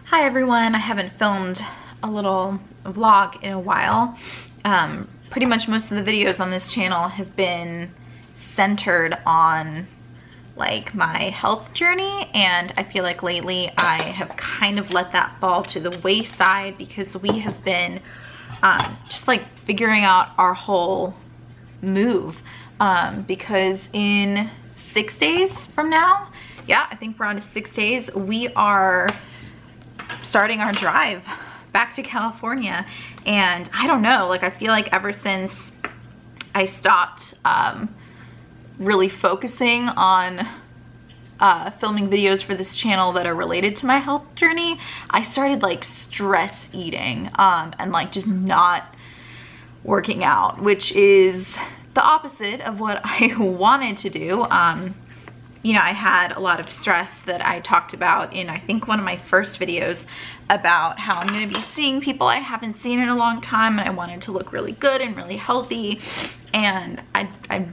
Hi everyone, I haven't filmed a little vlog in a while. Pretty much most of the videos on this channel have been centered on like my health journey, and I feel like lately I have kind of let that fall to the wayside because we have been just like figuring out our whole move, because in 6 days from now, yeah, I think we're on to 6 days, we are starting our drive back to California. And I don't know, like I feel like ever since I stopped really focusing on filming videos for this channel that are related to my health journey, I started like stress eating and like just not working out, which is the opposite of what I wanted to do. You know, I had a lot of stress that I talked about in, I think, one of my first videos about how I'm going to be seeing people I haven't seen in a long time, and I wanted to look really good and really healthy, and I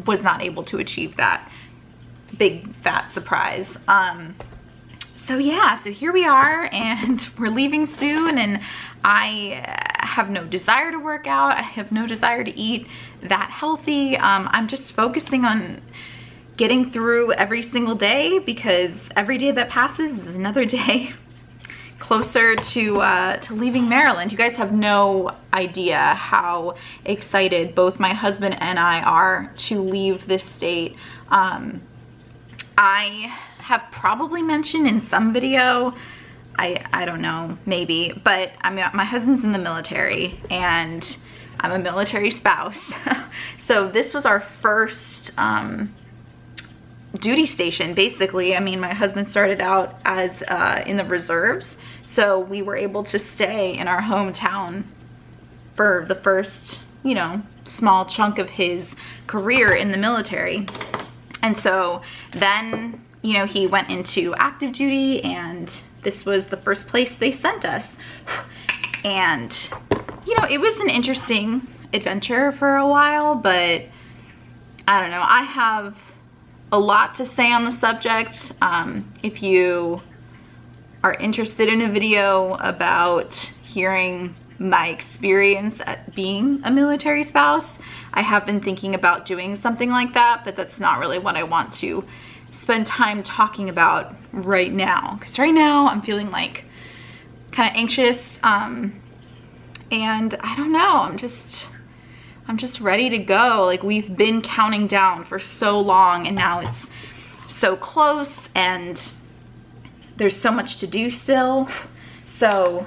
was not able to achieve that. Big fat surprise. So yeah, so here we are, and we're leaving soon, and I have no desire to work out. I have no desire to eat that healthy. I'm just focusing on getting through every single day, because every day that passes is another day closer to leaving Maryland. You guys have no idea how excited both my husband and I are to leave this state. I have probably mentioned in some video, I don't know, maybe, but my husband's in the military and I'm a military spouse. So this was our first duty station, basically. I mean, my husband started out as in the reserves, so we were able to stay in our hometown for the first, you know, small chunk of his career in the military. And so then, you know, he went into active duty, and this was the first place they sent us. And, you know, it was an interesting adventure for a while, but I don't know, I have a lot to say on the subject. If you are interested in a video about hearing my experience at being a military spouse, I have been thinking about doing something like that, but that's not really what I want to spend time talking about right now. Because right now I'm feeling like kind of anxious, and I don't know, I'm just ready to go. Like, we've been counting down for so long, and now it's so close, and there's so much to do still. So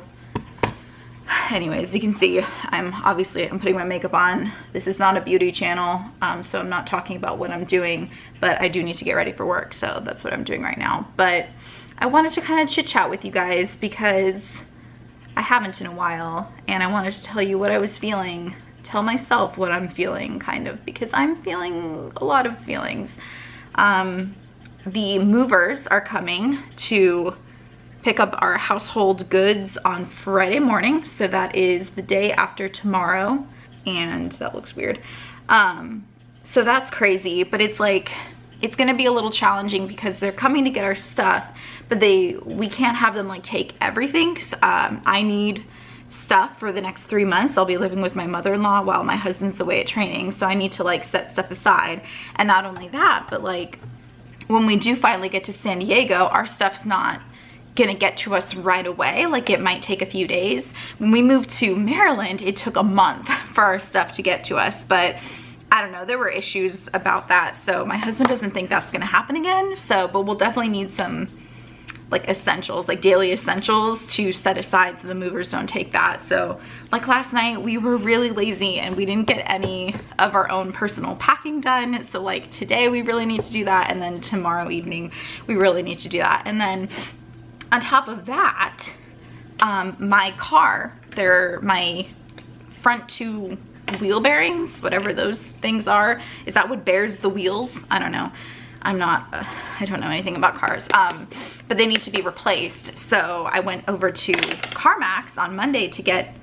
anyways, you can see I'm putting my makeup on. This is not a beauty channel, so I'm not talking about what I'm doing, but I do need to get ready for work, so that's what I'm doing right now. But I wanted to kind of chit chat with you guys because I haven't in a while, and I wanted to tell you what I was feeling, tell myself what I'm feeling, kind of, because I'm feeling a lot of feelings. The movers are coming to pick up our household goods on Friday morning, so that is the day after tomorrow, and that looks weird. So that's crazy, but it's like, it's gonna be a little challenging because they're coming to get our stuff, but we can't have them like take everything, because I need stuff for the next 3 months. I'll be living with my mother-in-law while my husband's away at training, so I need to like set stuff aside. And not only that, but like when we do finally get to San Diego, our stuff's not gonna get to us right away. Like, it might take a few days. When we moved to Maryland, it took a month for our stuff to get to us, but I don't know, there were issues about that, so my husband doesn't think that's gonna happen again. So, but we'll definitely need some like essentials, like daily essentials, to set aside so the movers don't take that. So like last night we were really lazy and we didn't get any of our own personal packing done, so like today we really need to do that, and then tomorrow evening we really need to do that. And then on top of that, my car, my front two wheel bearings, whatever those things are, is that what bears the wheels? I don't know. I don't know anything about cars, but they need to be replaced. So I went over to CarMax on Monday to get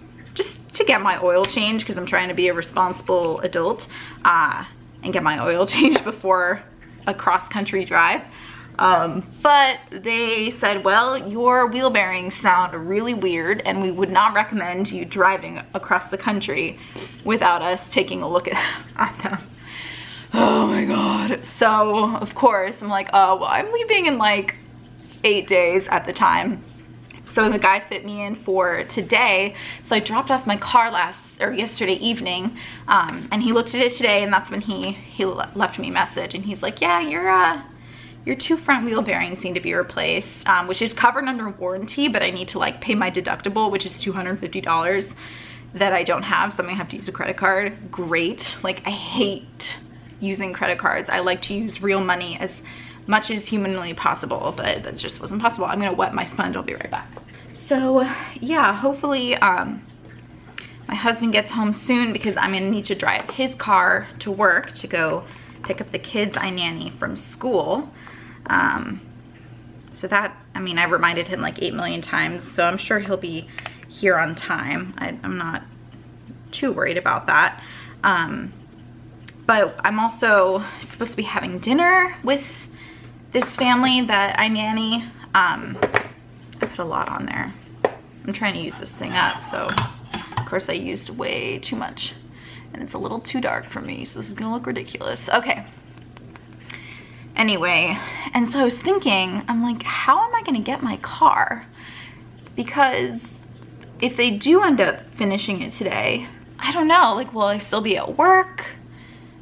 my oil change, because I'm trying to be a responsible adult, and get my oil changed before a cross-country drive. But they said, well, your wheel bearings sound really weird and we would not recommend you driving across the country without us taking a look at them. Oh my God. So of course I'm like, oh, well, I'm leaving in like 8 days at the time. So the guy fit me in for today. So I dropped off my car yesterday evening, and he looked at it today, and that's when he left me a message, and he's like, yeah, your 2 front wheel bearings need to be replaced, which is covered under warranty, but I need to like pay my deductible, which is $250 that I don't have, so I'm gonna have to use a credit card. Great. Like, I hate using credit cards. I like to use real money as much as humanly possible, but that just wasn't possible. I'm gonna wet my sponge. I'll be right back. So yeah, hopefully my husband gets home soon, because I'm gonna need to drive his car to work to go pick up the kids I nanny from school. So that, I mean, I reminded him like 8 million times, so I'm sure he'll be here on time. I'm not too worried about that. But I'm also supposed to be having dinner with this family that I nanny. I put a lot on there. I'm trying to use this thing up, so of course I used way too much and it's a little too dark for me, so this is gonna look ridiculous. Okay. Anyway, and so I was thinking, I'm like, how am I gonna get my car? Because if they do end up finishing it today, I don't know, like, will I still be at work?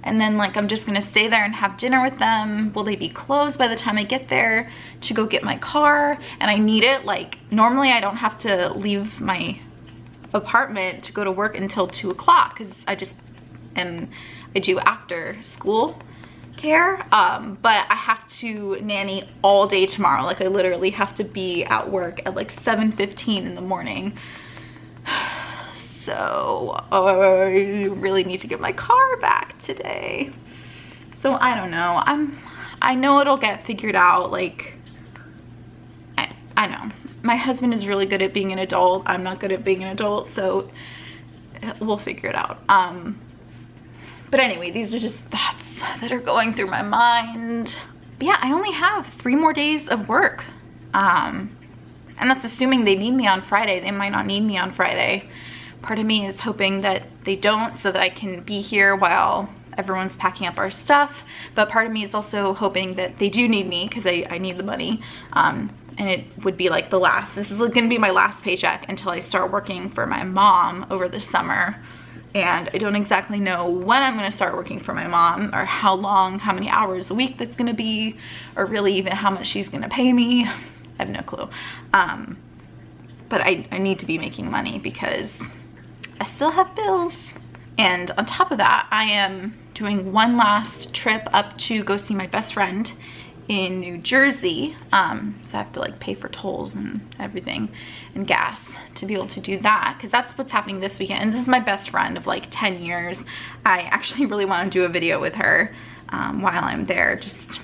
And then like, I'm just gonna stay there and have dinner with them. Will they be closed by the time I get there to go get my car? And I need it, like, normally I don't have to leave my apartment to go to work until 2 o'clock, because I do after school care, but I have to nanny all day tomorrow. Like, I literally have to be at work at like 7:15 in the morning. So I really need to get my car back today. So I don't know. I know it'll get figured out. Like, I know. My husband is really good at being an adult. I'm not good at being an adult, so we'll figure it out. But anyway, these are just thoughts that are going through my mind. But yeah, I only have 3 more days of work. And that's assuming they need me on Friday. They might not need me on Friday. Part of me is hoping that they don't, so that I can be here while everyone's packing up our stuff. But part of me is also hoping that they do need me, because I need the money. And it would be like this is gonna be my last paycheck until I start working for my mom over the summer. And I don't exactly know when I'm gonna start working for my mom, or how long, how many hours a week that's gonna be, or really even how much she's gonna pay me. I have no clue. But I need to be making money, because I still have bills. And on top of that, I am doing one last trip up to go see my best friend in New Jersey. So I have to like pay for tolls and everything and gas to be able to do that, because that's what's happening this weekend. And this is my best friend of like 10 years. I actually really want to do a video with her while I'm there, just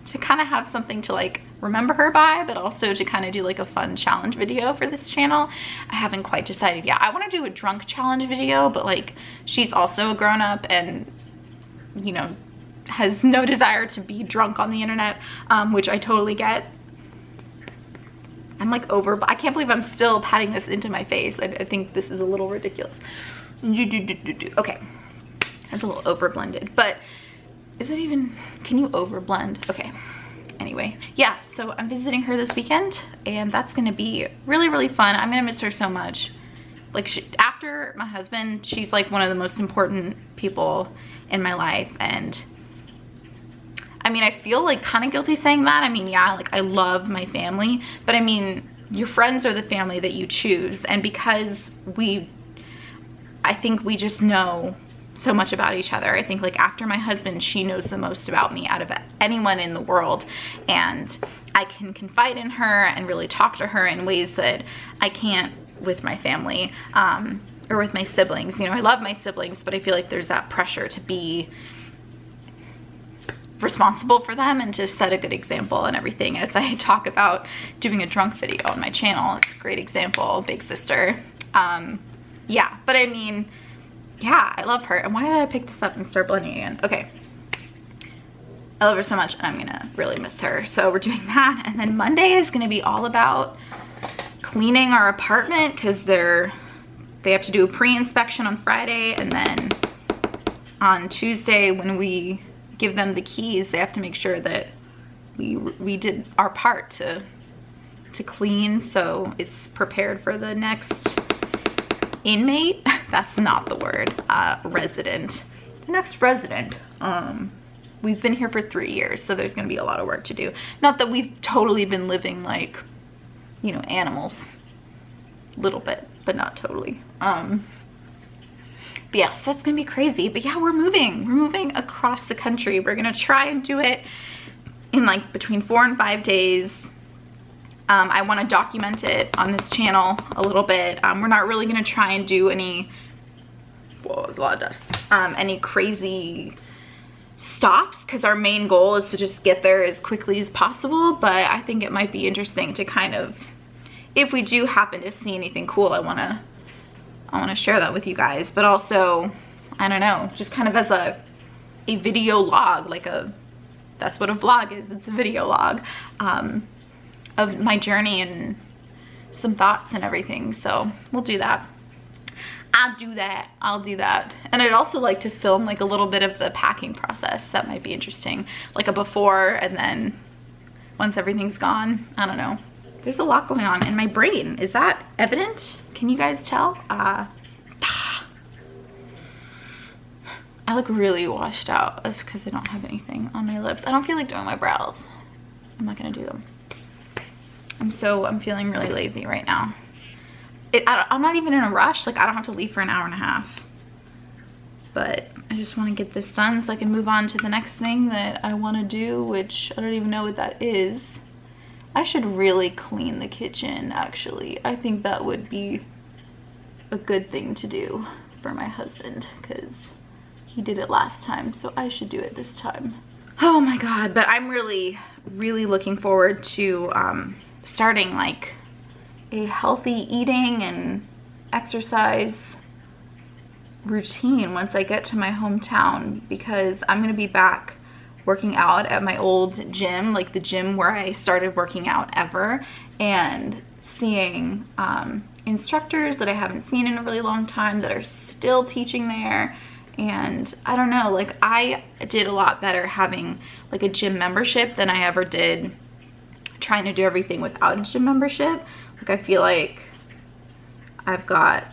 to kind of have something to like remember her by, but also to kind of do like a fun challenge video for this channel. I haven't quite decided yet. I want to do a drunk challenge video, but like, she's also a grown-up and, you know, has no desire to be drunk on the internet, which I totally get. I'm like I can't believe I'm still patting this into my face. I think this is a little ridiculous. Okay, that's a little over blended, but is it even, can you over blend? Okay. Anyway, yeah, so I'm visiting her this weekend, and that's gonna be really, really fun. I'm gonna miss her so much. Like, after my husband, she's like one of the most important people in my life. And I mean, I feel like kind of guilty saying that. I mean, yeah, like, I love my family, but I mean, your friends are the family that you choose. And because I think we just know so much about each other. I think like after my husband, she knows the most about me out of anyone in the world, and I can confide in her and really talk to her in ways that I can't with my family, or with my siblings. You know, I love my siblings, but I feel like there's that pressure to be responsible for them and to set a good example and everything. As I talk about doing a drunk video on my channel, it's a great example, big sister. Yeah, but I mean, yeah, I love her. And why did I pick this up and start blending again? Okay. I love her so much and I'm gonna really miss her. So we're doing that. And then Monday is gonna be all about cleaning our apartment because they have to do a pre-inspection on Friday, and then on Tuesday when we give them the keys, they have to make sure that we did our part to clean so it's prepared for the next inmate. That's not the word. Resident. The next resident. We've been here for 3 years, so there's gonna be a lot of work to do. Not that we've totally been living like, you know, animals. Little bit, but not totally. But yes, that's gonna be crazy. But yeah, we're moving across the country. We're gonna try and do it in like between 4 and 5 days. I want to document it on this channel a little bit. We're not really gonna try and do any, whoa, there's a lot of dust, any crazy stops, because our main goal is to just get there as quickly as possible. But I think it might be interesting to kind of, if we do happen to see anything cool, I want to share that with you guys. But also, I don't know, just kind of as a video log, like that's what a vlog is. It's a video log of my journey and some thoughts and everything. So we'll do that. I'll do that. And I'd also like to film like a little bit of the packing process. That might be interesting, like a before and then once everything's gone. I don't know. There's a lot going on in my brain. Is that evident? Can you guys tell? I look really washed out. That's because I don't have anything on my lips. I don't feel like doing my brows. I'm not gonna do them. I'm feeling really lazy right now. I'm not even in a rush. Like, I don't have to leave for an hour and a half. But I just want to get this done so I can move on to the next thing that I want to do, which I don't even know what that is. I should really clean the kitchen, actually. I think that would be a good thing to do for my husband, because he did it last time, so I should do it this time. Oh my god, but I'm really, really looking forward to starting like a healthy eating and exercise routine once I get to my hometown, because I'm gonna be back working out at my old gym, like the gym where I started working out ever, and seeing instructors that I haven't seen in a really long time that are still teaching there. And I don't know, like I did a lot better having like a gym membership than I ever did trying to do everything without a gym membership. Like I feel like I've got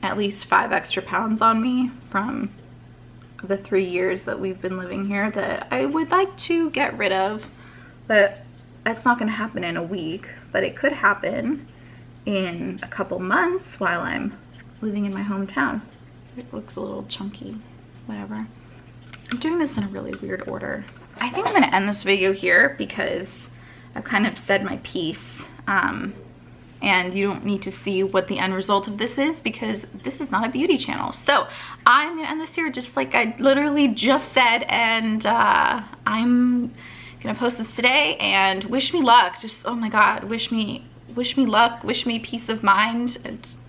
at least 5 extra pounds on me from the 3 years that we've been living here that I would like to get rid of, but that's not gonna happen in a week, but it could happen in a couple months while I'm living in my hometown. It looks a little chunky, whatever. I'm doing this in a really weird order. I think I'm gonna end this video here because I've kind of said my piece. And you don't need to see what the end result of this is because this is not a beauty channel. So I'm gonna end this here just like I literally just said, and I'm gonna post this today and wish me luck. Just, oh my God, wish me luck, wish me peace of mind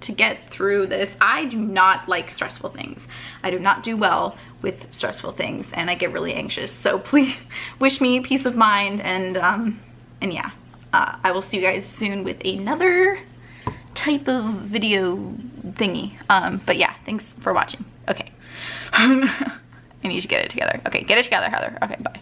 to get through this. I do not like stressful things. I do not do well with stressful things and I get really anxious. So please wish me peace of mind, and yeah. I will see you guys soon with another type of video thingy. But yeah, thanks for watching. Okay. I need to get it together. Okay, get it together, Heather. Okay, bye.